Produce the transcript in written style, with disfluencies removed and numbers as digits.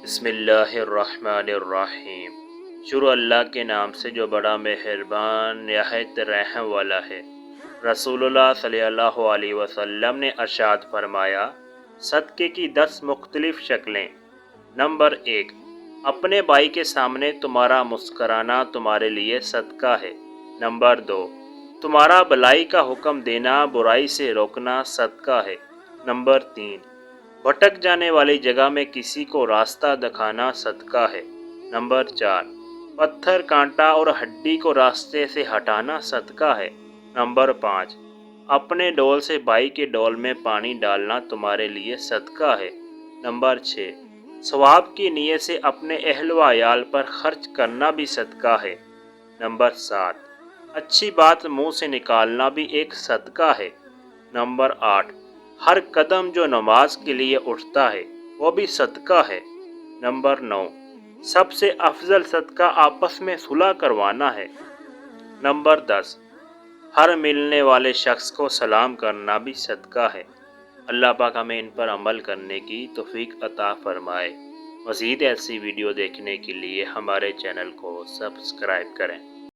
बिस्मिल्लाहिर्रहमानिर्रहीम। शुरू अल्लाह के नाम से जो बड़ा मेहरबान निहायत रहम वाला है। रसूलुल्लाह सल्लल्लाहु अलैहि वसल्लम ने इरशाद फरमाया, सदक़े की 10 मुख्तलिफ शक्लें। नंबर 1, अपने भाई के सामने तुम्हारा मुस्कराना तुम्हारे लिए सदका है। नंबर 2, तुम्हारा भलाई का हुक्म देना, बुराई से रोकना सदका है। नंबर 3, भटक जाने वाली जगह में किसी को रास्ता दिखाना सदका है। नंबर 4, पत्थर, कांटा और हड्डी को रास्ते से हटाना सदका है। नंबर 5, अपने डोल से भाई के डोल में पानी डालना तुम्हारे लिए सदका है। नंबर 6, सवाब की नीयत से अपने अहल व अयाल पर खर्च करना भी सदका है। नंबर 7, अच्छी बात मुंह से निकालना भी एक सदका है। नंबर 8, हर कदम जो नमाज के लिए उठता है वो भी सदका है। नंबर 9, सबसे अफजल सदका आपस में सुलह करवाना है। नंबर 10, हर मिलने वाले शख्स को सलाम करना भी सदका है। अल्लाह पाक हमें इन पर अमल करने की तौफीक अता फरमाए। मज़ीद ऐसी वीडियो देखने के लिए हमारे चैनल को सब्सक्राइब करें।